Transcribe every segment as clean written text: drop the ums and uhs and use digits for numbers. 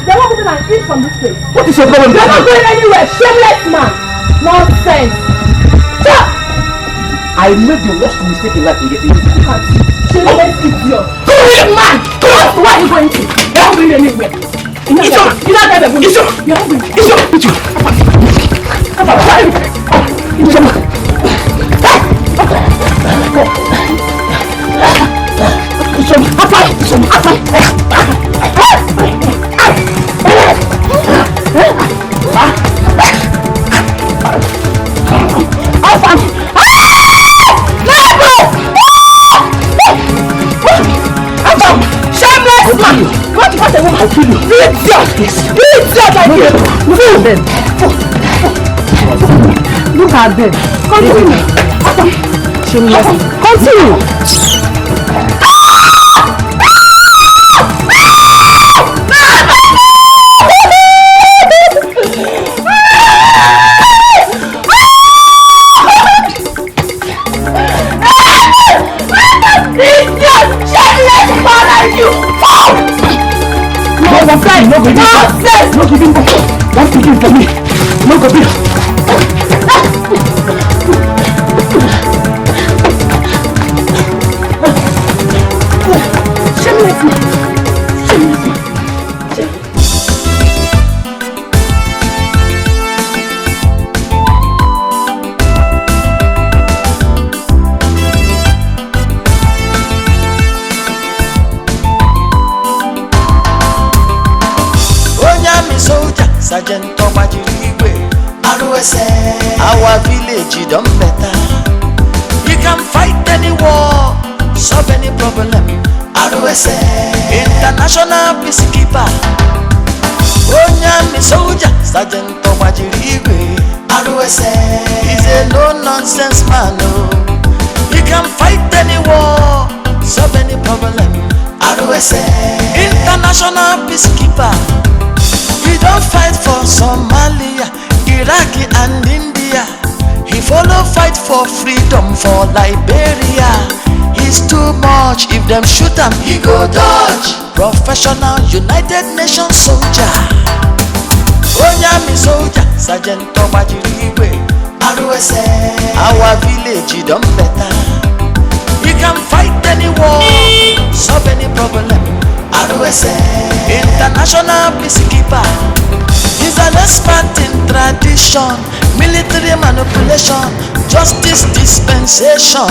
They're not moving and eat from this place. What is your problem? They're not going anywhere. Shameless man. Nonsense. Stop! I made the worst mistake in life in getting you. Shameless idiot. Go away, man! Where are you going to? You're not going anywhere. You're not going to go. You're not going to I'll kill you. Look at them. Continue. Continue. Nonsense! No giving back. What to give for me? No go bill. Shameless man. Shameless man. Sergeant Obiageri, our village done better. You can fight any war, solve any problem. International peacekeeper. Onye soldier, Sergeant Obiageri, he's a no-nonsense man. You can fight any war, solve any problem. International peacekeeper. He don't fight for Somalia, Iraq and India. He follow fight for freedom for Liberia. He's too much, if them shoot him, he go dodge. Professional United Nations soldier. Onye soldier, Sergeant Obiageri, our village done better. He can fight any war, solve any problem. International peacekeeper. He's an expert in tradition, military manipulation, justice dispensation,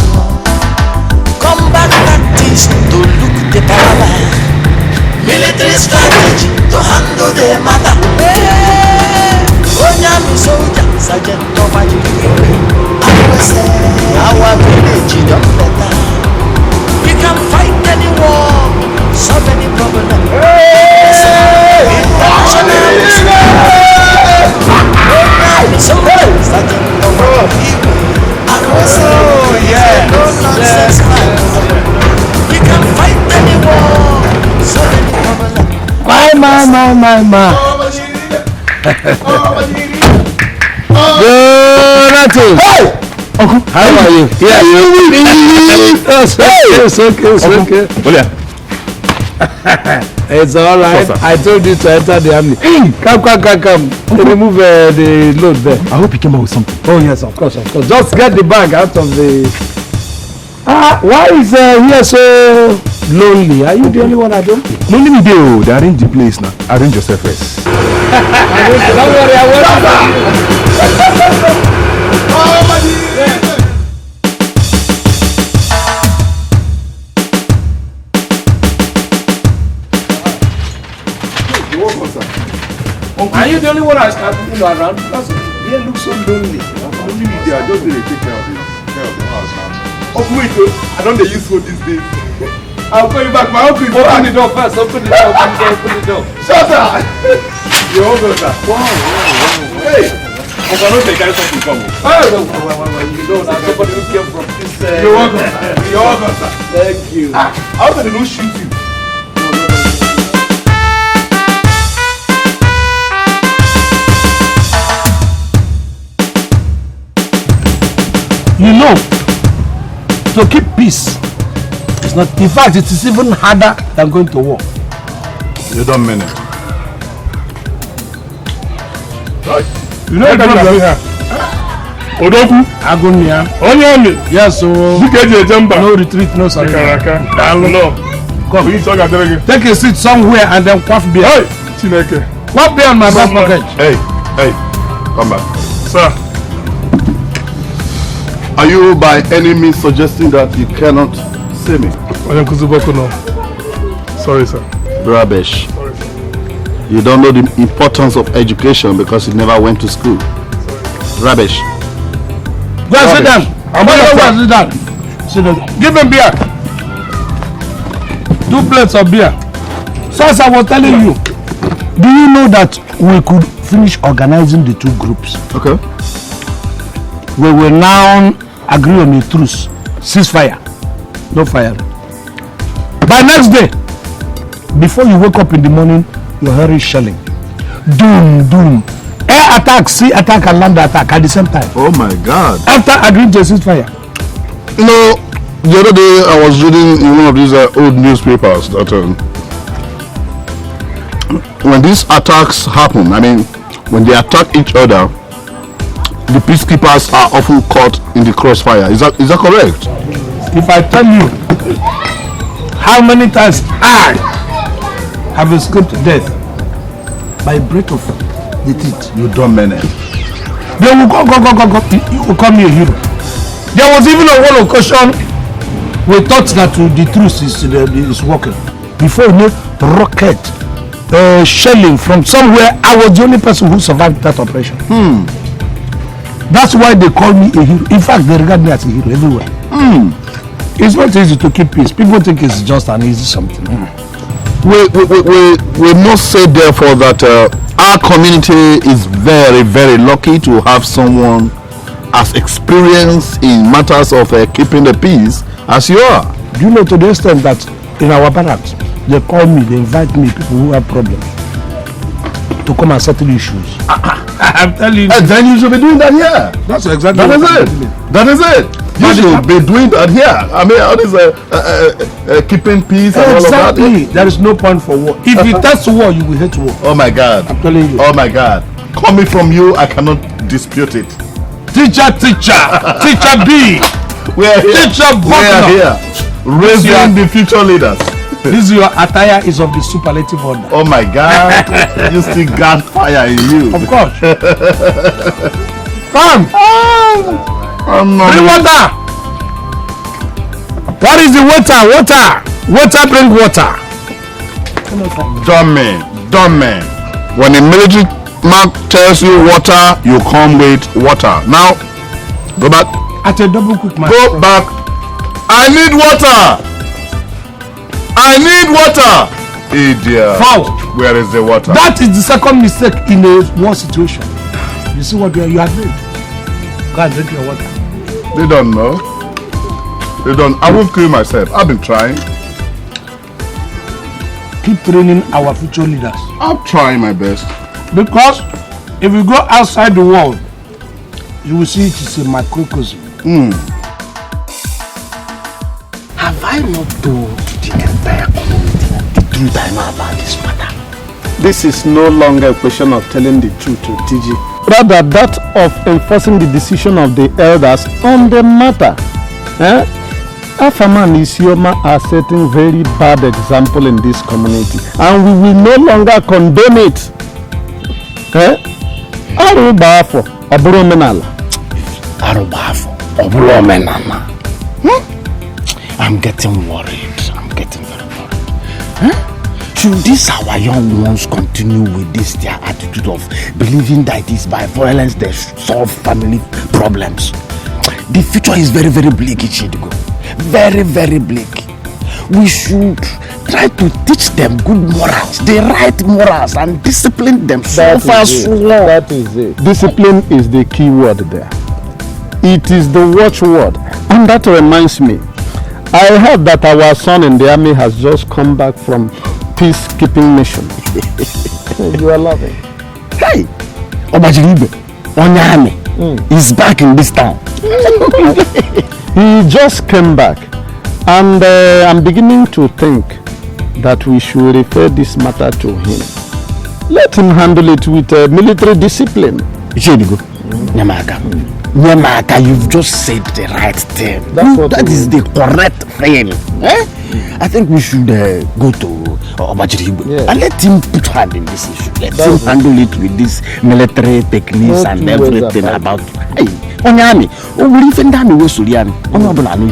combat tactics to look the power, military strategy to handle the matter. Onye soldier, Sergeant Obiageri, our village done better. We can fight any war, solve any problem. Oh yeah. We can fight any war, solve any problem. My. Good. Hey! Uncle, how are you? Yeah, It's okay. Olia. It's all right. I told you to enter the army. Come. Remove the load there. I hope you came up with something. Oh yes, of course. Just get the bag out of the... why is here so lonely? Are you the only one I don't? No, let me do. They arrange the place now. Arrange yourself first. Don't worry, I will. Are you the only one that's around? Because they look so lonely. Only me there. Just they take care of the house now. Oh wait, I don't they use food these days. I'll call you back. My uncle is open the door first. Open the door. Shut up. Your uncle, sir. Wow. Hey. Uncle, don't take something from me. You know that somebody who came from this. You're welcome, sir. Thank you. How did they not shoot you? You know, to keep peace is not, in fact, it is even harder than going to war. You don't mean it. You know what I'm here? Odoku. Agunia. Onye. Yes, so. No retreat, no surrender. No. Come, you talk again. Take a seat somewhere and then quaff beer. Hey, Chineke. Quaff beer on my back pocket. Hey, come back. Sir. Are you by any means suggesting that you cannot see me? Sorry, sir. Rubbish. You don't know the importance of education because you never went to school. Rubbish. Go and sit down. I'm going to sit down. Sit down. Give him beer. 2 plates of beer. So as I was telling you, do you know that we could finish organizing the 2 groups? Okay. We will now agree on a truce, ceasefire, no fire. By next day, before you wake up in the morning, you're hearing shelling. Doom, doom. Air attack, sea attack, and land attack at the same time. Oh my God. After agreeing to a ceasefire. You know, the other day I was reading in one of these old newspapers that when these attacks happen, I mean, when they attack each other, the peacekeepers are often caught in the crossfire. Is that correct? If I tell you how many times I have escaped death by break of the teeth, You don't mean it. they will go. You will call me a hero. There was even a one occasion we thought that the truth is working. Before you know, rocket shelling from somewhere, I was the only person who survived that operation. That's why they call me a hero. In fact, they regard me as a hero everywhere. It's not easy to keep peace. People think it's just an easy something. We must say therefore that our community is very, very lucky to have someone as experienced in matters of keeping the peace as you are. Do you know, to the extent that in our barracks, they call me, they invite me, people who have problems, to come and settle issues. I'm telling you. And then you should be doing that here. That's exactly That is it. That is it. You should be doing that here. I mean, all this keeping peace and all of that. Exactly. There is no point for war. If you test war, you will hate war. Oh my God. I'm telling you. Oh my God. Coming from you, I cannot dispute it. Teacher B. We are here. Teacher We are here. Raising the future leaders. This your attire is of the superlative order. Oh my God. You still got fire in you. Of course. Come. Bring water. What is the water? Water, bring water. Dumb man. When a military man tells you water, you come with water. Now, go back. At a double quick man. Go back. I need water. Idiot. Foul. Where is the water? That is the second mistake in a war situation. You see what you have made. Go and drink your water. They don't know. They don't. I won't kill myself. I've been trying. Keep training our future leaders. I'm trying my best. Because if you go outside the world, you will see it is a microcosm. Have I not told the entire community the truth I know about this matter? This is no longer a question of telling the truth to TG. Rather that of enforcing the decision of the elders on the matter. Afaman Isioma are setting very bad example in this community, and we will no longer condone it. Arubafo, Oburomenala. Arubafo, Oburomenala. I'm getting worried. I'm getting very worried. Should these our young ones continue with this their attitude of believing that it is by violence they solve family problems? The future is very, very bleak, Ichidigo. Very, very bleak. We should try to teach them good morals, the right morals, and discipline them so far so long. That is it. Discipline is the key word there. It is the watchword. And that reminds me, I heard that our son in the army has just come back from peacekeeping mission. You are laughing. Hey, Obiageri, Onye is back in this town. He just came back, and I'm beginning to think that we should refer this matter to him. Let him handle it with military discipline. Nyamaka, you've just said the right thing. That is the correct thing. Eh? I think we should go to Obiageri and let him put hand in this issue. Let him handle it with this military techniques and everything about. Hey, Onye,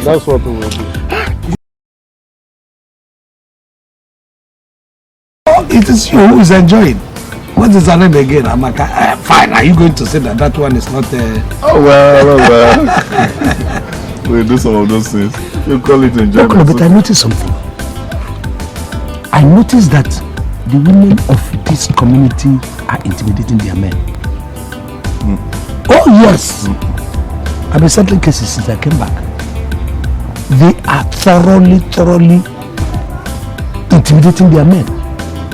that's what we will do. It is you who is enjoying. What is her name again, Amaka? Fine, are you going to say that one is not... Oh, well. We do some of those things. You call it enjoyment. No, but I noticed something. I noticed that the women of this community are intimidating their men. Oh, yes. I've been settling cases since I came back. They are thoroughly intimidating their men.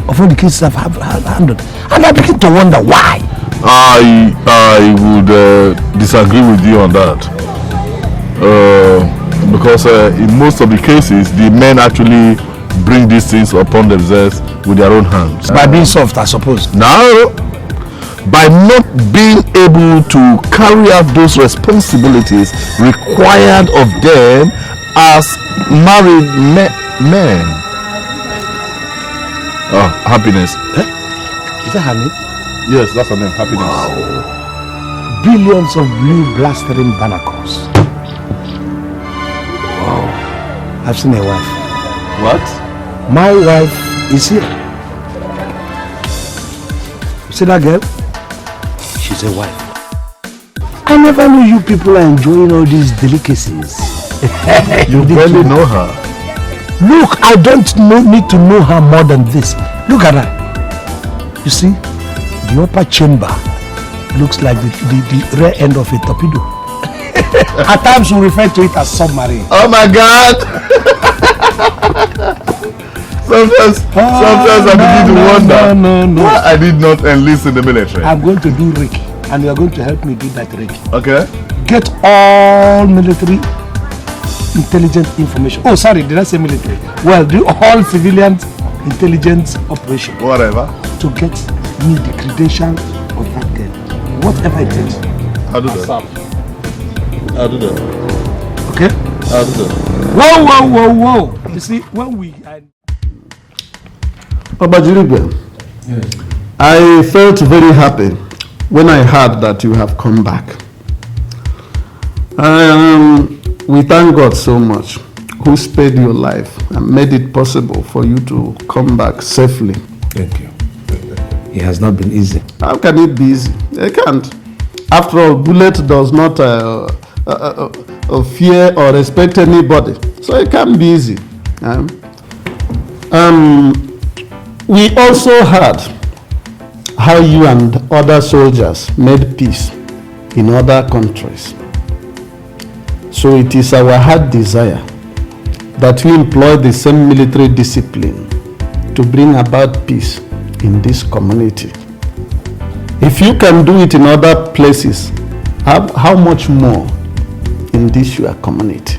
Of all the cases I've handled. And I begin to wonder why. I would disagree with you on that. Because in most of the cases, the men actually bring these things upon themselves with their own hands. By being soft, I suppose. No. By not being able to carry out those responsibilities required of them as married men. Oh, happiness. Is that her name? Yes, that's her name, happiness. Wow. Billions of blue blastering barnacles. Wow. I've seen a wife. What? My wife is here. You see that girl? She's a wife. I never knew you people are enjoying all these delicacies. You barely know her. Look, I don't need to know her more than this. Look at her. You see, the upper chamber looks like the rear end of a torpedo. At times we refer to it as submarine. Oh my God! sometimes I begin to wonder why I did not enlist in the military. I'm going to do Reiki, and you are going to help me do that Reiki. Okay. Get all military intelligence information. Oh, sorry, did I say military? Well, do all civilian intelligence operation. Whatever. To get me the credential of that girl. Whatever it takes. I'll do that. Okay? I'll do that. Whoa. You see, when we... Obiageri, yes. I felt very happy when I heard that you have come back. We thank God so much who spared your life and made it possible for you to come back safely. Thank you. It has not been easy. How can it be easy? It can't. After all, bullet does not fear or respect anybody. So it can't be easy. We also heard how you and other soldiers made peace in other countries. So it is our heart desire that we employ the same military discipline to bring about peace in this community. If you can do it in other places, how much more in this your community?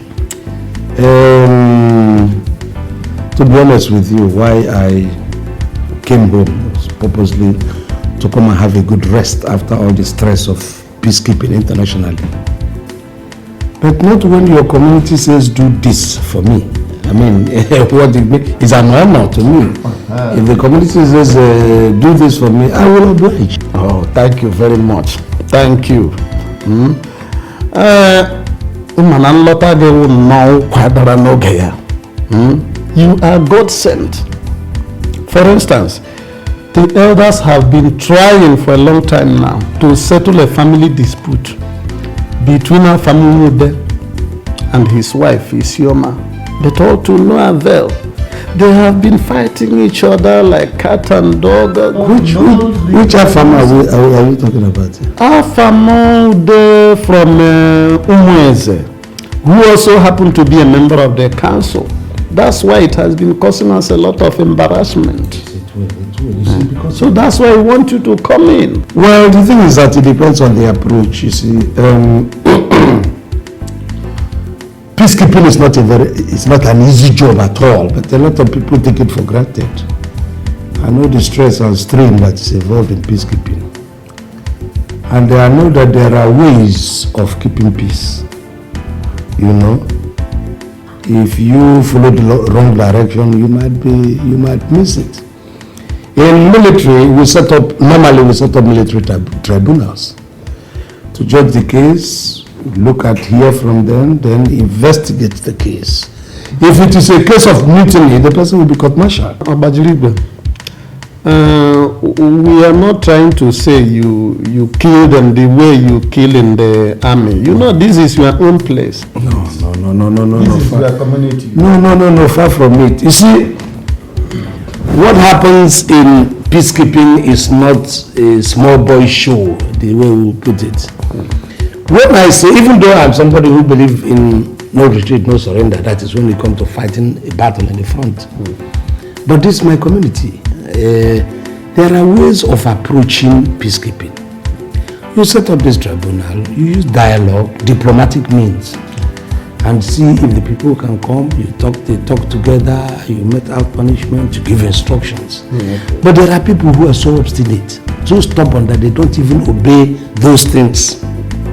To be honest with you, why I came home was purposely to come and have a good rest after all the stress of peacekeeping internationally. But not when your community says do this for me. I mean, what it means is an honor to me. If the community says do this for me, I will oblige. Oh, thank you very much. Thank you. You are God sent. For instance, the elders have been trying for a long time now to settle a family dispute between our family and his wife, Isioma, but all to no avail. They have been fighting each other like cat and dog. Which Afama are we talking about? Afama from Umweze, who also happened to be a member of the council. That's why it has been causing us a lot of embarrassment. So that's why I want you to come in. Well, the thing is that it depends on the approach, you see. Peacekeeping is not an easy job at all, but a lot of people take it for granted. I know the stress and strain that is involved in peacekeeping. And I know that there are ways of keeping peace. You know, if you follow the wrong direction, you might miss it. In military, normally we set up military tribunals to judge the case, hear from them, then investigate the case. If it is a case of mutiny, the person will be court-martialed. Obiageri, we are not trying to say you kill them the way you kill in the army. You know, this is your own place. No. This is your community. No, far from it. You see, what happens in peacekeeping is not a small boy show, the way we put it. When I say, even though I'm somebody who believes in no retreat, no surrender, that is when we come to fighting a battle in the front. But this is my community. There are ways of approaching peacekeeping. You set up this tribunal, you use dialogue, diplomatic means, and see if the people can come. They talk together, you met out punishment, you give instructions. But there are people who are so obstinate, so stubborn that they don't even obey those things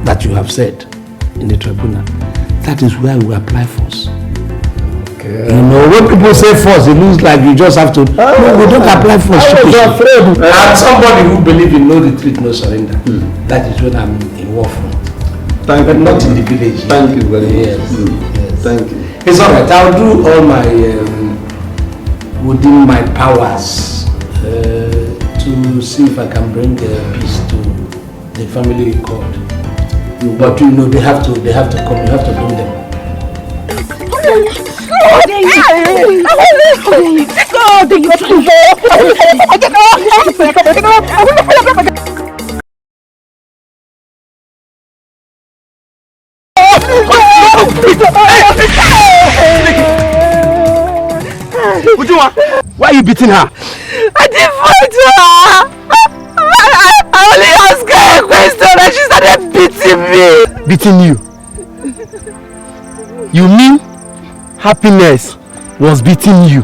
that you have said in the tribunal. That is where we apply force. Okay. You know, when people say force, it looks like you just have to. No, we don't apply force. I'm somebody who believes in no retreat, no surrender. That is when I'm in war front. Thank but you. Not in the village. Thank you very much. Yes. Thank you. It's all right. I'll do all my within my powers to see if I can bring peace to the family you called. But you know, they have to come. You have to bring them. Why are you beating her? I didn't fight her. I only asked her a question and she started beating me. Beating you? You mean Happiness was beating you?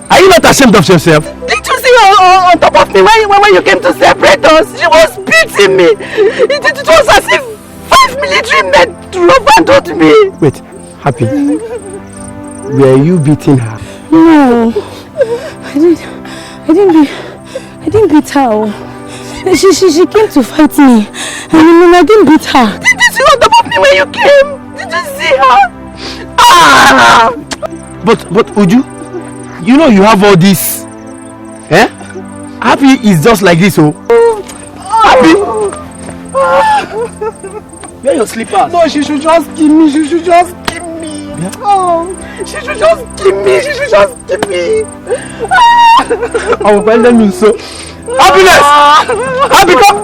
Are you not ashamed of yourself? Did you see her on top of me when you came to separate us? She was beating me. It was as if 5 military men overthrew me. Wait, Happy. Were you beating her? No, I didn't beat her. She came to fight me. I didn't beat her. Did you see on top of me when you came? Did you see her? Ah! But Uju, you know you have all this. Eh? Happy is just like this, oh. Happy. Where are your slippers? No, she should just give me. She should just give me. Yeah? Oh, she should just give me. She should just give me. I will find them in so. Happiness! Happy, come!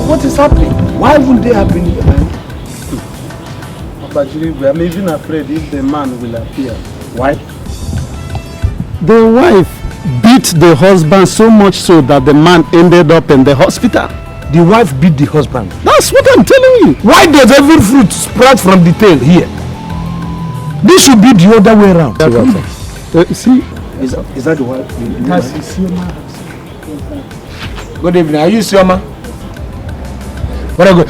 What is happening? Why would they happen here? Obiageri, I'm even afraid if the man will appear. Why? The wife beat the husband so much so that the man ended up in the hospital. The wife beat the husband. That's what I'm telling you. Why does every fruit sprout from the tail here? This should be the other way around. See? Is that the wife? Good evening. Are you Sioma? Come.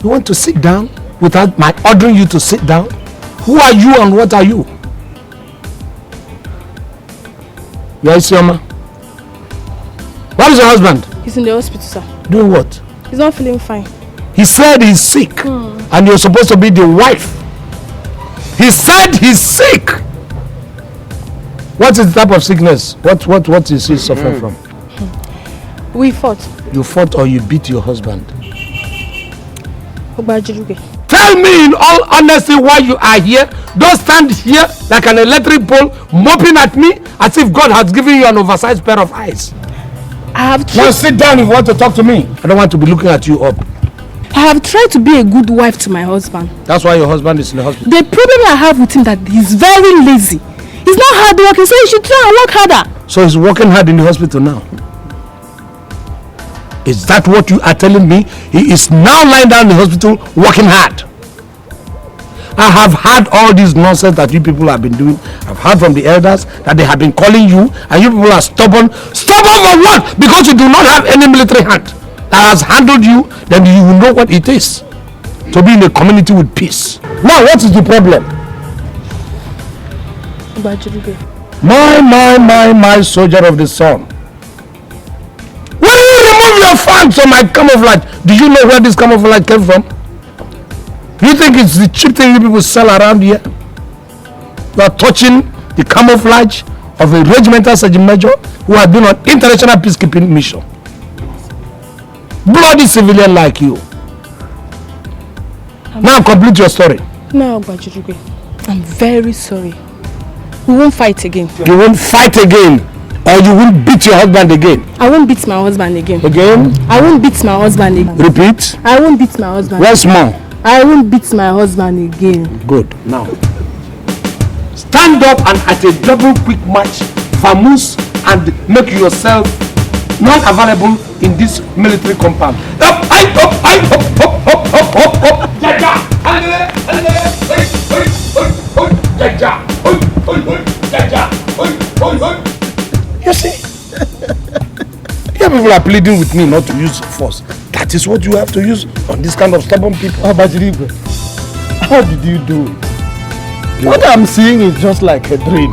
You want to sit down without my ordering you to sit down? Who are you and what are you? You are Sioma? Where is your husband? He's in the hospital, sir. Doing what? He's not feeling fine. He said he's sick and you're supposed to be the wife. He said he's sick. What is the type of sickness? What is he suffering from? We fought. You fought or you beat your husband? Obiageri. Tell Tell me in all honesty why you are here. Don't stand here like an electric pole moping at me as if God has given you an oversized pair of eyes. I have Now sit down if you want to talk to me. I don't want to be looking at you up. I have tried to be a good wife to my husband. That's why your husband is in the hospital. The problem I have with him that he's very lazy. He's not hard working, so he should try and work harder. So he's working hard in the hospital now. Is that what you are telling me? He is now lying down in the hospital working hard. I have heard all this nonsense that you people have been doing. I've heard from the elders that they have been calling you and you people are stubborn. Stubborn for what? Because you do not have any military hand that has handled you, then you will know what it is to be in a community with peace. Now, what is the problem? My soldier of the sun. When you remove your fan from my camouflage, do you know where this camouflage came from? You think it's the cheap thing you people sell around here? You are touching the camouflage of a regimental sergeant major who has been on international peacekeeping mission. Bloody civilian like you. Now complete your story. No, Bajirigwe. I'm very sorry. We won't fight again. You won't fight again, or you won't beat your husband again. I won't beat my husband again. Again? I won't beat my husband again. Repeat. I won't beat my husband. Once more. I won't beat my husband again. Good. Now, stand up and at a double quick march, vamoose and make yourself non-available in this military compound. Up, up. You see? Here people are pleading with me not to use force. That is what you have to use on this kind of stubborn people. Bajirigwe, how did you do it? What I'm seeing is just like a dream.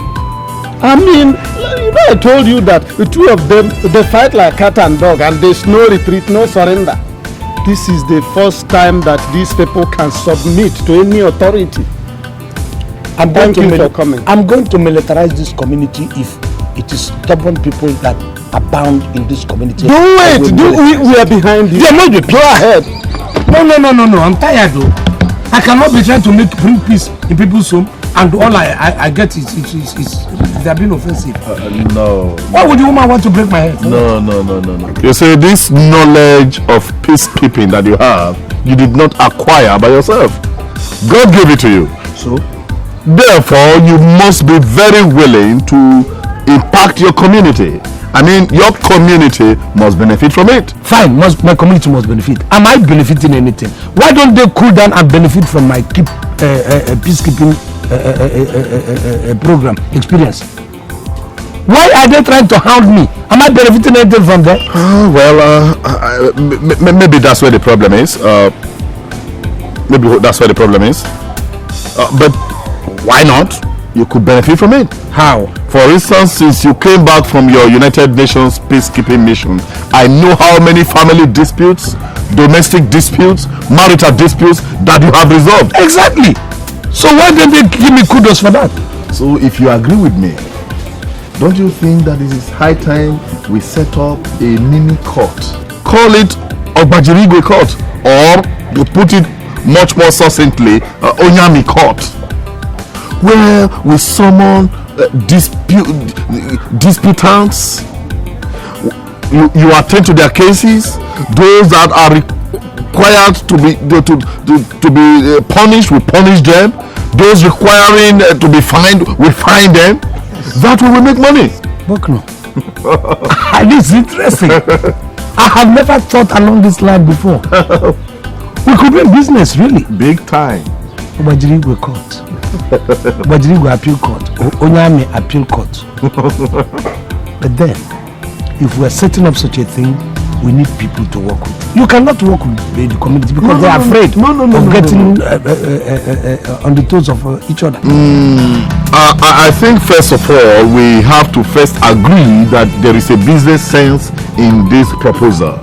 I mean, you know, I told you that the two of them, they fight like cat and dog and there's no retreat, no surrender. This is the first time that these people can submit to any authority. Thank you for coming. I'm going to militarize this community if it is stubborn people that abound in this community. We are behind you. They are not the pure ahead. No. I'm tired though. I cannot be trying to bring peace in people's home and all I get is they are being offensive. No. Why would the woman want to break my head? No. You see, this knowledge of peacekeeping that you have, you did not acquire by yourself. God gave it to you. So? Therefore, you must be very willing to impact your community. I mean, your community must benefit from it. Fine, my community must benefit. Am I benefiting anything? Why don't they cool down and benefit from my peacekeeping program experience? Why are they trying to hound me? Am I benefiting anything from that? Maybe that's where the problem is. But why not? You could benefit from it. How? For instance, since you came back from your United Nations peacekeeping mission, I know how many family disputes, domestic disputes, marital disputes that you have resolved. Exactly. So why don't they give me kudos for that? So if you agree with me, don't you think that it is high time we set up a mini court? Call it Obiageri court, or to put it much more succinctly, Onye court, where we summon disputants. You attend to their cases. Those that are required to be punished, we punish them. Those requiring to be fined, we fine them. That way we make money. Bokno. This is interesting. I have never thought along this line before. We could be in business, really. Big time. Obiageri court. Obiageri appeal court. Onye appeal court. But then, if we are setting up such a thing, we need people to work with. You cannot work with the community because they are afraid of getting on the toes of each other. I think first of all, we have to first agree that there is a business sense in this proposal.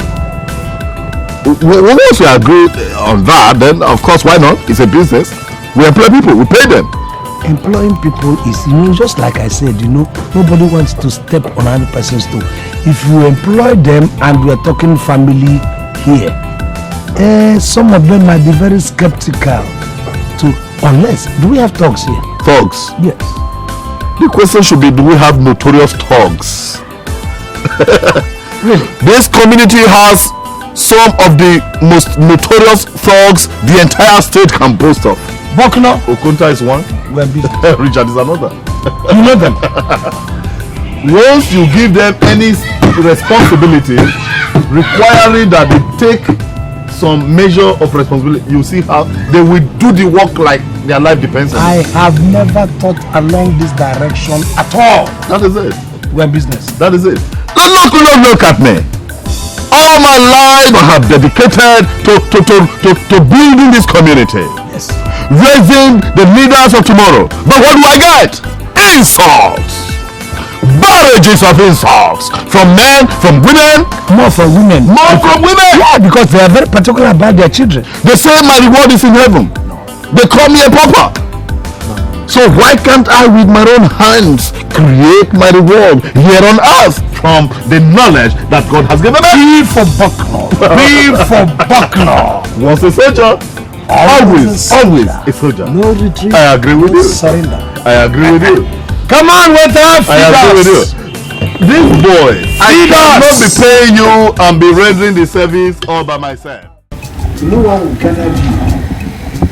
Once we agree on that, then of course, why not? It's a business. We employ people, we pay them. Employing people is, just like I said, nobody wants to step on another person's toe. If you employ them, and we are talking family here, some of them might be very skeptical unless, do we have thugs here? Thugs? Yes. The question should be, do we have notorious thugs? Really? This community has some of the most notorious thugs the entire state can boast of. Bokno? Okunta is one. Richard is another. You know them? Once you give them any responsibility requiring that they take some measure of responsibility, you see how they will do the work like their life depends on it. I have never thought along this direction at all. That is it. We're business. That is it. Look at me. All my life I have dedicated to building this community. Yes. Raising the leaders of tomorrow. But what do I get? Insults. Barrages of insults. From men, from women. More from women. More from women. Yeah, because they are very particular about their children. They say my reward is in heaven. They call me a pauper. So why can't I with my own hands create my reward here on earth from the knowledge that God has given me? Be for Bokno. Be for Bokno. Once a soldier, always a soldier. No retreat. I agree with you. Surrender. I agree with you. Come on, with us. I agree with you. These boys, I cannot be paying you and be rendering the service all by myself. You know what we gathered you?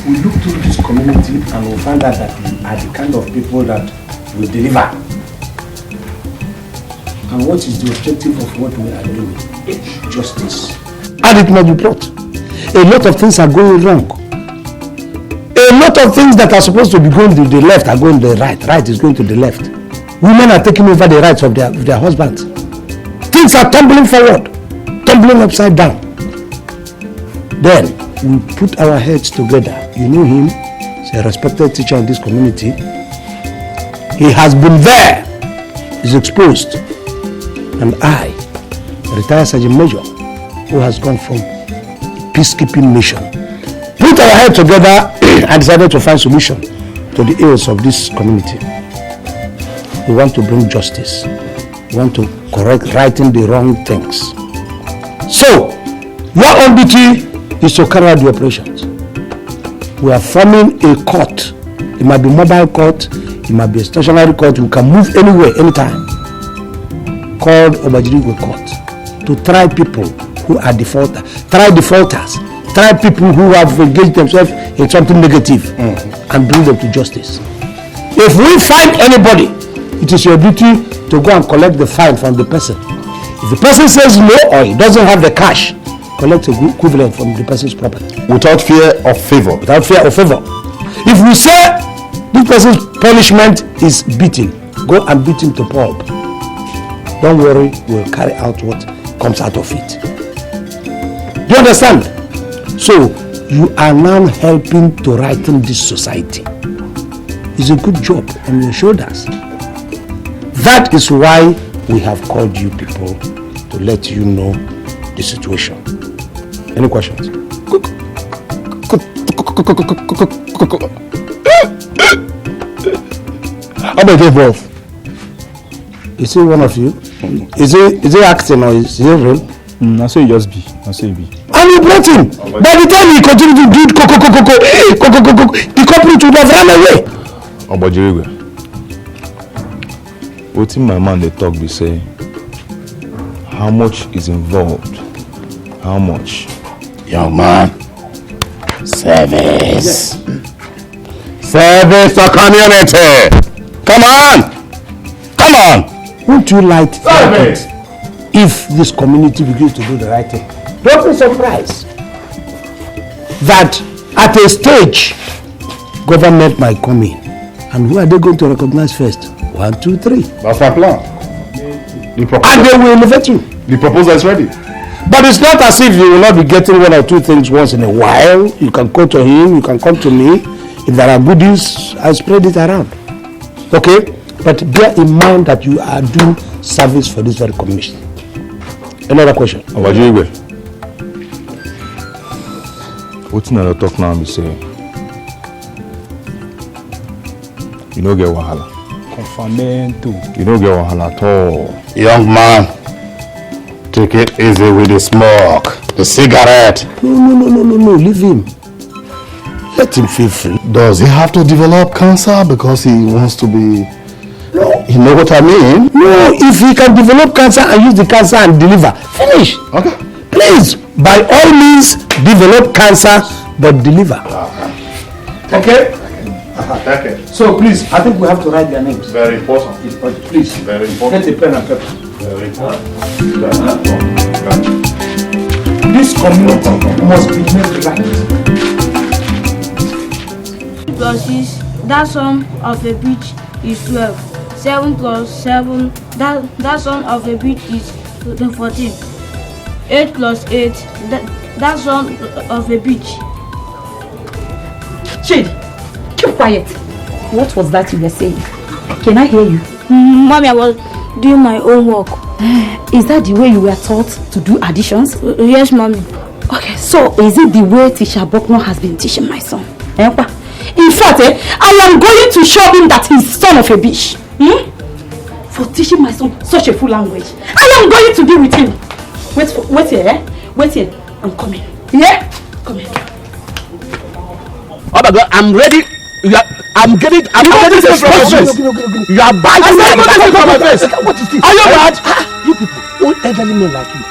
We look through this community and we find out that we are the kind of people that will deliver. And what is the objective of what we are doing? Justice. And it must be brought. A lot of things are going wrong. A lot of things that are supposed to be going to the left are going to the right. Right is going to the left. Women are taking over the rights of their husbands. Things are tumbling forward, tumbling upside down. Then we put our heads together. You know him, he's a respected teacher in this community. He has been there, he's exposed. And I, retired Sergeant Major, who has gone from peacekeeping mission, put our heads together and decided to find solution to the ills of this community. We want to bring justice. We want to correct righting the wrong things. So, your own duty is to carry out the operations. We are forming a court. It might be mobile court, it might be a stationary court. We can move anywhere, anytime. Called Obiageri Court, to try people who are defaulters, try people who have engaged themselves in something negative and bring them to justice. If we find anybody, it is your duty to go and collect the fine from the person. If the person says no or he doesn't have the cash, collect a equivalent from the person's property. Without fear of favor. Without fear of favor. If we say this person's punishment is beating, go and beat him to pulp. Don't worry, we'll carry out what comes out of it. Do you understand? So, you are now helping to righten this society. It's a good job on your shoulders. That is why we have called you people to let you know the situation. Any questions? How about you both? Is he one of you? Is he acting or is he real? I say you just be. I say you be. And you brought him. By the time he continued to do the company would have run away. Obiageri, what in my mind they talk be say, how much is involved? How much? Young man, service. Yes. Service to community. Come on. Won't you like it if this community begins to do the right thing? Don't be surprised that at a stage, government might come in. And who are they going to recognize first? 1, 2, 3. That's my plan. And they will elevate you. The proposal is ready. But it's not as if you will not be getting 1 or 2 things once in a while. You can go to him, you can come to me. If there are goodies, I'll spread it around. Okay? But bear in mind that you are doing service for this very community. Another question? Obiageri, what's in talk now be say? You don't get wahala. Confirmento. You don't get wahala at all. Young man, to Take it easy with the smoke. The cigarette. No, leave him. Let him feel free. Does he have to develop cancer because he wants to be... No. You know what I mean? No, if he can develop cancer and use the cancer and deliver, finish. Okay. Please, by all means, develop cancer, but deliver. Okay? Okay. So please, I think we have to write their names. Very important. Please, Very important. get a pen and paper. Very important. This community must be made right. Plus 6, that sum of a bitch is 12. 7 plus 7, that sum of a bitch is 14. 8 plus 8, that sum of a bitch. Shade, keep quiet. What was that you were saying? Can I hear you? Mommy, I was doing my own work. Is that the way you were taught to do additions? Yes, Mommy. Okay, so is it the way Teacher Bokno has been teaching my son? In fact, I am going to show him that he's son of a bitch. For teaching my son such a full language. I am going to deal with him. Wait here, Wait here. I'm coming. Yeah? Come here. Oh my God, I'm ready. I'm getting this from my face. You are bad. I'm getting this from my face. What is this? Are you bad? You people, all elderly men like you,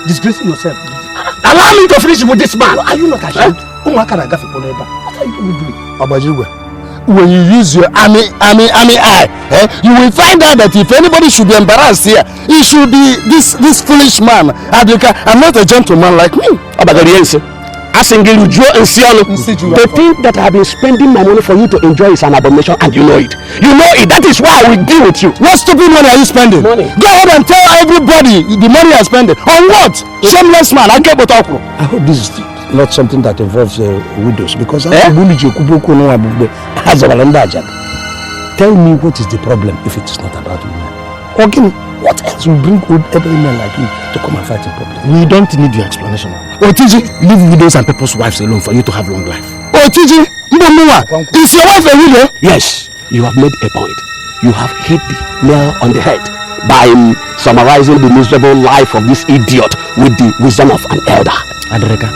disgracing yourself. Allow me to finish with this man. Are you not ashamed? What are you doing? Abajigwe, when you use your army eye, you will find out that if anybody should be embarrassed here, it should be this foolish man. I'm not a gentleman like me. Obiageri, the thing that I've been spending my money for you to enjoy is an abomination, and you know it. You know it. That is why I will deal with you. What stupid money are you spending? Money. Go ahead and tell everybody the money I'm spending. On what? Shameless man. I hope this is not something that involves widows, because tell me what is the problem if it is not about women. Okay, what else will bring old elderly men like you to come and fight in public? We don't need your explanation. Otiji, leave widows and people's wives alone for you to have long life. Otiji, is your wife a widow? Yes, you have made a point. You have hit the nail on the head by summarizing the miserable life of this idiot with the wisdom of an elder. Adreka,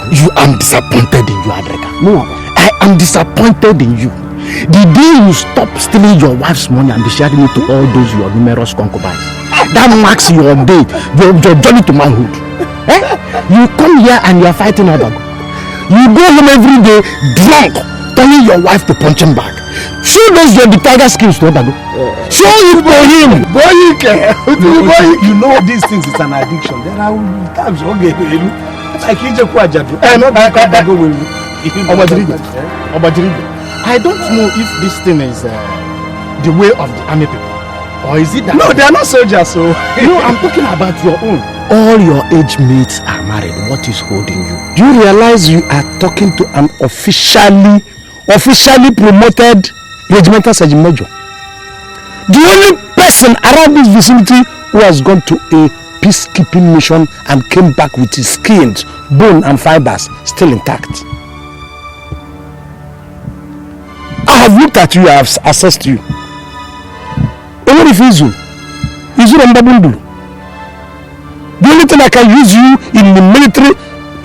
you am disappointed in you, Adreka. No, I am disappointed in you. The day you stop stealing your wife's money and be sharing it to all those your numerous concubines, that marks your day, your journey to manhood. You come here and you are fighting Obago. You go home every day drunk, turning your wife to punching bag. Show those your tiger skills to Obago. Show it to him. You know these things is an addiction. There are times I don't know if this thing is the way of the army people, or is it that? No, they are not soldiers, so. No, I'm talking about your own. All your age mates are married. What is holding you? Do you realize you are talking to an officially promoted regimental sergeant major? The only person around this vicinity who has gone to a peacekeeping mission and came back with his skins, bone and fibers still intact. I have looked at you, I have assessed you. What if Izu Mbabundu? The only thing I can use you in the military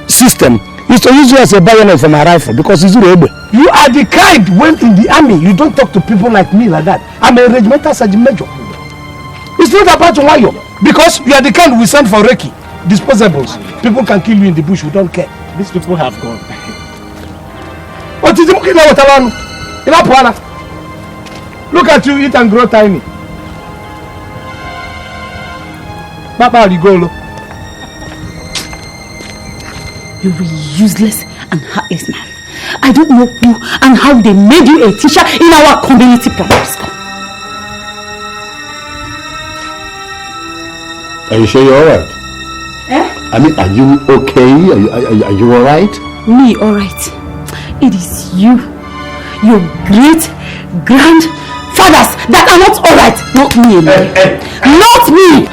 system is to use you as a bayonet for my rifle, because Izu Ebe. You are the kind when in the army you don't talk to people like me like that. I'm a regimental sergeant major. It's not about Wayo, because you are the kind we send for Reiki, disposables. People can kill you in the bush, we don't care. These people have gone. What is the look at you, eat and grow tiny. Papa Rigolo. You're a useless and heartless man. I don't know who and how they made you a teacher in our community primary school. Are you sure you're alright? I mean, are you okay? Are you alright? Me alright. It is you. Your great grandfathers that are not alright. Not me alone. Not me.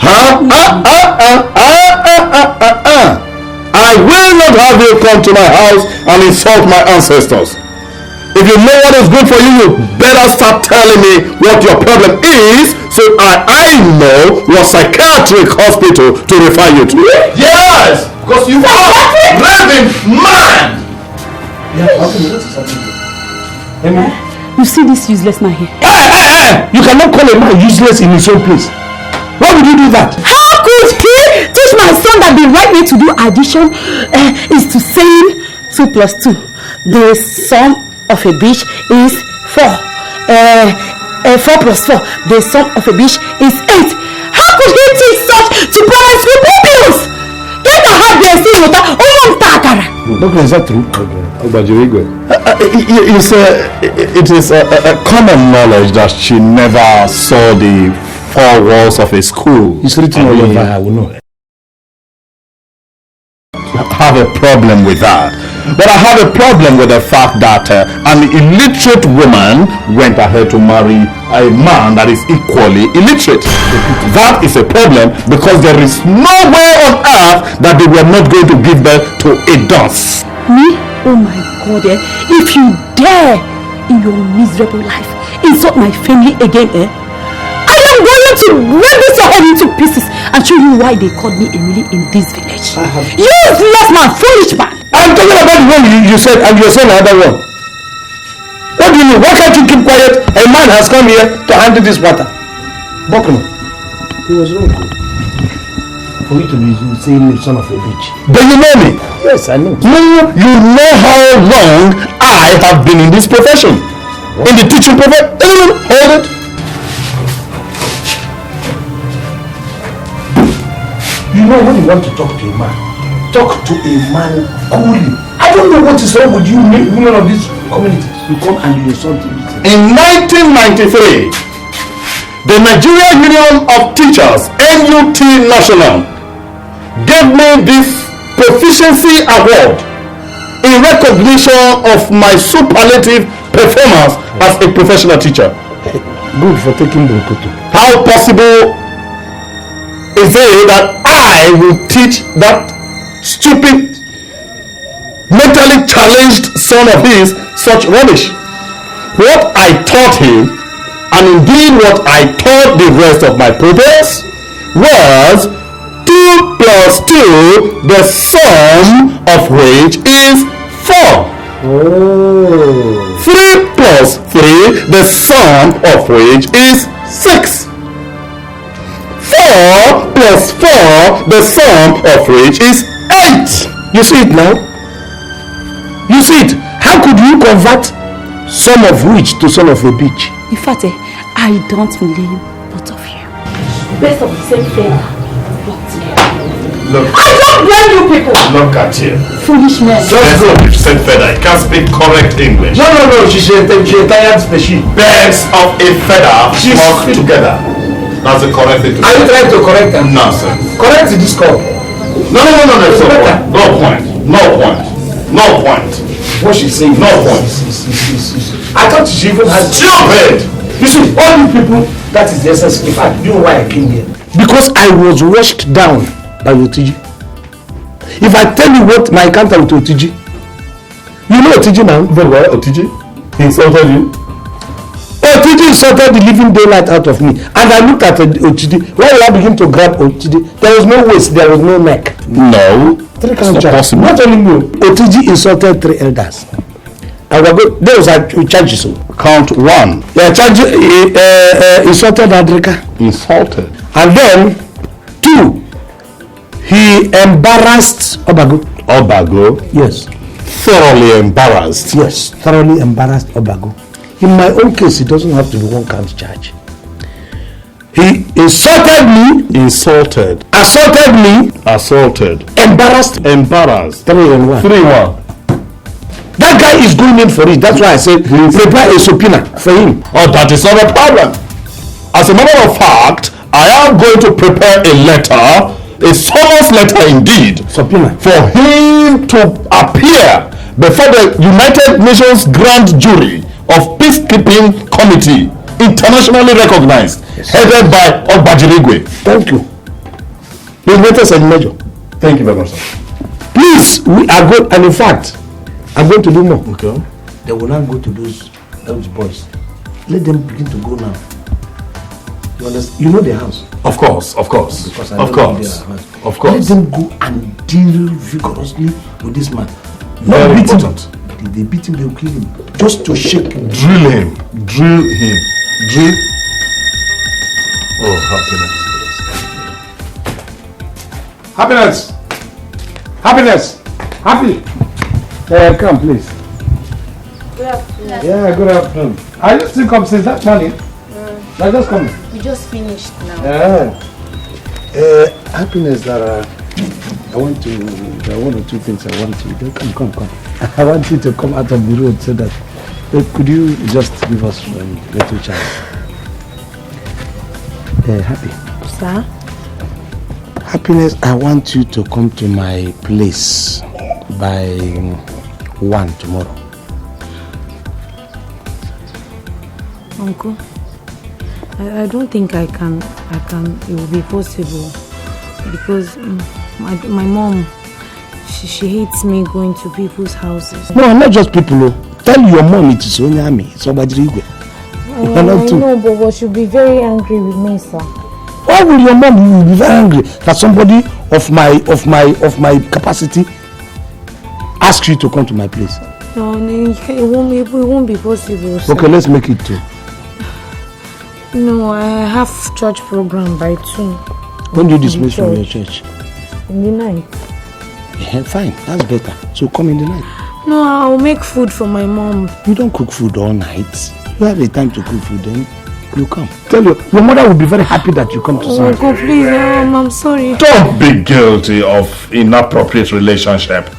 I will not have you come to my house and insult my ancestors. If you know what is good for you, you better start telling me what your problem is, So I know what psychiatric hospital to refer you to. Yes! Because you are raving mad! You see this useless man here? Hey! You cannot call a man useless in his own place. Why would you do that? How could he teach my son that the right way to do addition is to saying 2 plus 2? The sum of a bitch is 4. 4 plus 4. The sum of a bitch is 8. How could he teach such to primary school pupils? Get a hard day, see what Doctor, is that true? It is a common knowledge that she never saw the 4 walls of a school. It's written all over. I will know. I have a problem with that. But I have a problem with the fact that an illiterate woman went ahead to marry a man that is equally illiterate. That is a problem because there is no way on earth that they were not going to give birth to a dunce. Me? Oh my God, if you dare in your miserable life insult my family again, I am going to rip this your head into pieces and show you why they called me Emily in this village. Useless man, foolish man. I'm talking about the one you said, and you're saying another one. What do you mean? Why can't you keep quiet? A man has come here to handle this matter. Bokno, he was wrong. For you to be saying the son of a bitch. But you know me. Yes, I know. You know how long I have been in this profession. What? In the teaching profession. Hold it. You know when you want to talk to a man, talk to a man coolly. I don't know what is wrong with you, women of this community. You come and you insult him. In 1993, the Nigerian Union of Teachers, NUT National, gave me this proficiency award in recognition of my superlative performance as a professional teacher. Good for taking Brokoto. How possible is it that I will teach that stupid, mentally challenged son of his such rubbish? What I taught him, and indeed what I taught the rest of my pupils, was 2 plus 2, the sum of which is 4. Oh. 3 plus 3, the sum of which is 6. 4 plus 4, the sum of which is 8. You see it now? You see it? How could you convert son of which to son of a bitch? In fact, I don't blame both of you. Best of the same feather. Look. I don't blame you people. Look at you. Foolish men. Best of the same feather. You can't speak correct English. No, she's a tired species. Birds of a feather flock together. That's the correct thing to say. Are you trying to correct them? Nonsense. Correct this call. No. No point. What she's saying. No point. I thought she even had... Stupid! You see, all you people, that is the essence. In fact, you know why I came here. Because I was washed down by Otiji. If I tell you what my encounter with Otiji, you know Otiji now? Very well, Otiji. He insulted you? Otiji insulted the living daylight out of me. And I looked at Otiji. When I began to grab Otiji, there was no waist, there was no neck. No. It's not possible. Not only me, Otiji insulted 3 elders. And there was a charges. Count 1. Insulted Adrika. Insulted. And then 2. He embarrassed Obago. Yes. Thoroughly embarrassed. Yes, thoroughly embarrassed Obago. In my own case, it doesn't have to be 1 count charge. He insulted me. Insulted. Assaulted me. Assaulted. Embarrassed. 3 and 1. 3-1. That guy is going in for it. That's why I said prepare a subpoena for him. Oh, that is not a problem. As a matter of fact, I am going to prepare a letter, a summons letter indeed, subpoena, for him to appear before the United Nations Grand Jury of Peacekeeping Committee, internationally recognized, headed by Obiageri. Thank you. The letter and major. Thank you very much, sir. Please, we are good, and in fact, I'm going to do more. Okay. They will not go to those boys. Let them begin to go now. You understand? You know the house. Of course. Because I Of know course. their house. Of course. Let them go and deal vigorously with this man. Very Not beat important. him. If they beat him, they'll kill him. Just to shake him. Drill him. Drill. Oh, happiness. Happy. Come, please. Good afternoon. Yeah, good afternoon. Are you still come since that morning? I just come. We just finished now. Happiness that there are one or two things I want you to do. Come. I want you to come out of the road so that could you just give us a little chance? Happy. Sir? Happiness, I want you to come to my place by 1 tomorrow. Uncle, I don't think I can, it will be possible because my mom, she hates me going to people's houses. No, not just people. Tell your mom it is Onye, it's Obiageri. I know, but she'll be very angry with me, sir. Why will your mom be very angry that somebody of my capacity asks you to come to my place? No, it won't be possible, sir. Okay, let's make it 2. No, I have church program by 2. When do you dismiss from your church? In the night. Yeah, fine, that's better. So come in the night. No, I'll make food for my mom. You don't cook food all night. You have a time to cook food, then you come. Tell you, your mother will be very happy that you come to Sunday. Uncle, please, I'm sorry. Don't be guilty of inappropriate relationship.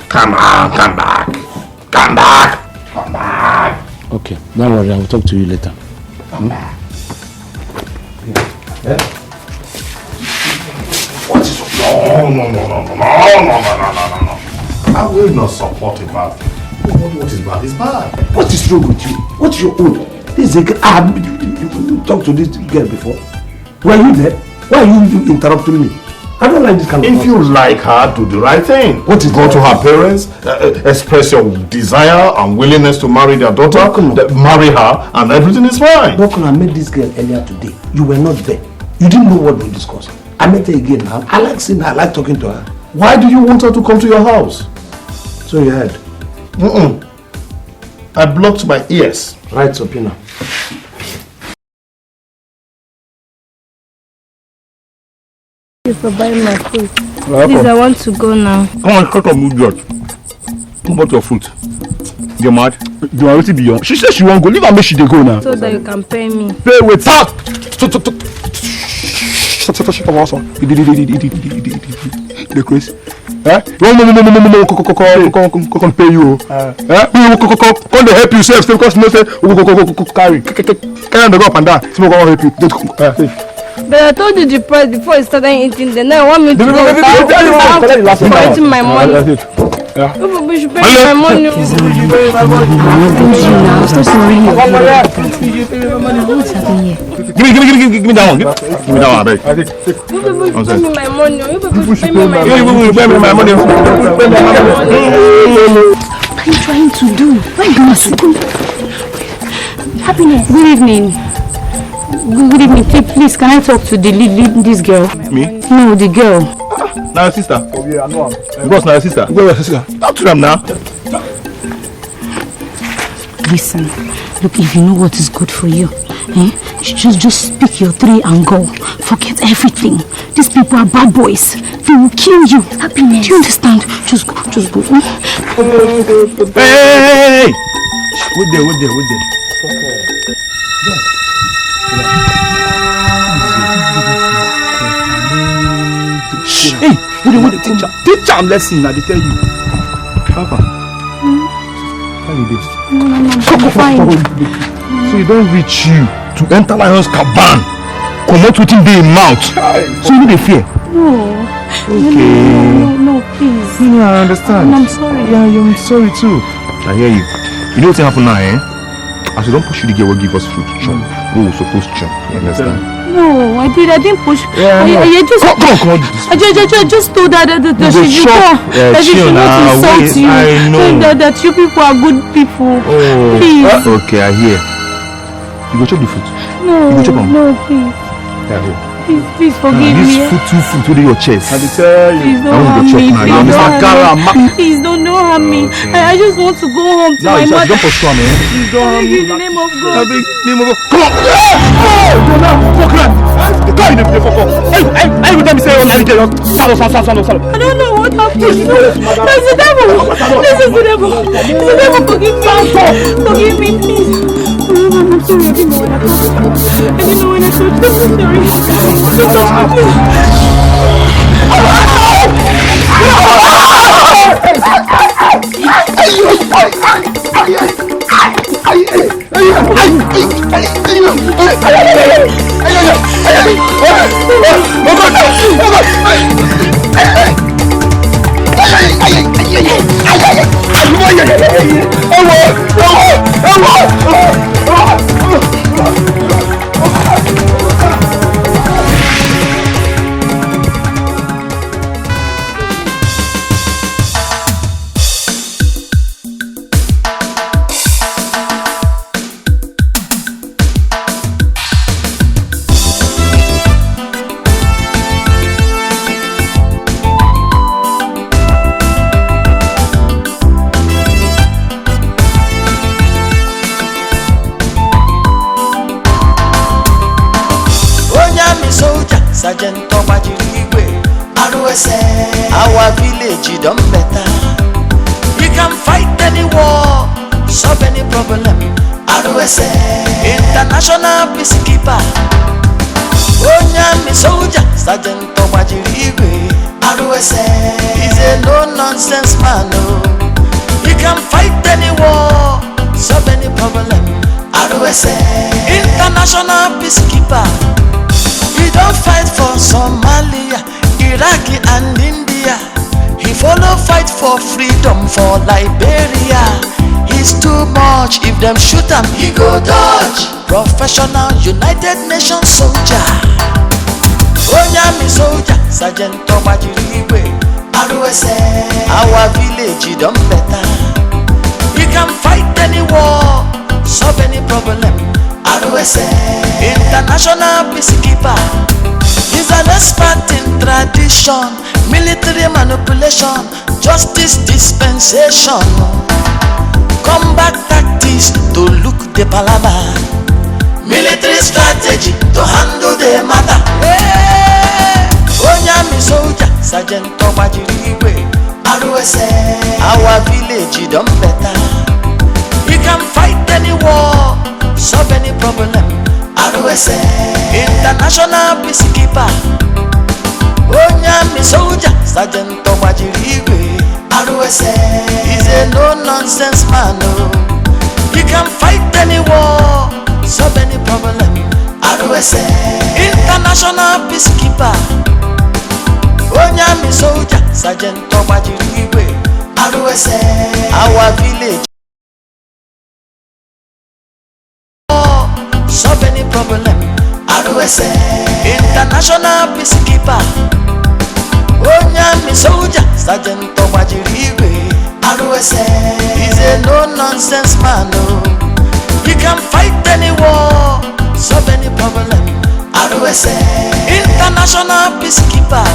Come back. Okay, don't worry, I will talk to you later. Come back. Yeah? What is no. I will not support a bad thing. What is bad is bad. What is wrong with you? What's your own? This is a girl. You talked to this girl before. Were you there? Why are you interrupting me? I don't like this kind of If you like her, do the right thing. What is Go to her parents, express your desire and willingness to marry their daughter, marry her, and everything is fine. Dokun, I met this girl earlier today. You were not there. You didn't know what we discussed. I met her again now. I like seeing her. I like talking to her. Why do you want her to come to your house? So you heard? I blocked my ears. Right, Sopina. Thank you for buying my food. Please, I want to go now. Come on, cut off mood, George. What about your food? You're mad? You are already beyond. She said she won't go. Leave her, make she dey go now. So that you can pay me. Pay with that. The quiz. No. Come pay you. Come to help you save because no say carry. Carry go up and down. Smoke go help you. But I told you the price before you started eating. Then I want me to go for eating my money. You should pay my money. Give me that one. Give me that one, I beg. You should pay me my money. You should pay me my money. You pay me my money. What are you trying to do? Why are you not Happiness. Good evening. Good evening. Please, can I talk to the lead this girl? Me? No, the girl. Now your sister. Oh yeah, I know her. Boss, now your sister. Go your sister. Talk to them now. Listen, look, if you know what is good for you, just speak your 3 and go. Forget everything. These people are bad boys. They will kill you. Happiness. Do you understand? Just go. Hey! Wait there. Hey, what the teacher am lesson, I tell you. Papa. How you this? I'm fine. So you don't reach you to enter lion's caban. Come out with him in mouth. So you need fear. No. Okay. No, please. Yeah, I understand. I'm sorry. Yeah, I'm sorry too. I hear you. You know what's happen now, As you don't push you the girl will give us food to chop. We were supposed to chop. You understand? No, I didn't push. Yeah, I just told her that she should not insult you. I know. That you people are good people. Oh. Please. Okay, I hear. You go chop the fruit. No, you go chop them. no, please. Yeah, Please forgive me. This fruit to your chest. Please don't harm me. Please don't harm me. I just want to go home to my mother. Don't pursue me. Please don't harm me. In the name of God. Come on. Every time you say Salo. I don't know what happened. It's the devil. This is the devil. It's the devil. Forgive me, please. I'm sorry. I didn't know when I touched. I'm Sergeant Obiageri, our village done better. You can fight any war, solve any problem. International peacekeeper. Onye soldier, Sergeant Obiageri, he's a no-nonsense man. You can fight any war, solve any problem. International peacekeeper. He don't fight for Somalia, Iraq and India. He follow fight for freedom for Liberia. He's too much, if them shoot him, he go dodge. Professional United Nations soldier. Onye soldier, Sergeant Obiageri, our village done better. He can fight any war, solve any problem. International peacekeeper. He's an expert in tradition, military manipulation, justice dispensation, combat tactics to look the palaver, military strategy to handle the matter. Onye soldier, Sergeant Obiageri, our village done better. He can fight any war, solve any problem. International peacekeeper. Onye soldier, Sergeant Obiageri, he's a no-nonsense man. He can fight any war, solve any problem. International peacekeeper. Onye soldier, Sergeant Obiageri, our village. Solve any problem. International peacekeeper. Onye soldier, Sergeant Obiageri, he's a no-nonsense man. He can fight any war, solve any problem. International peacekeeper.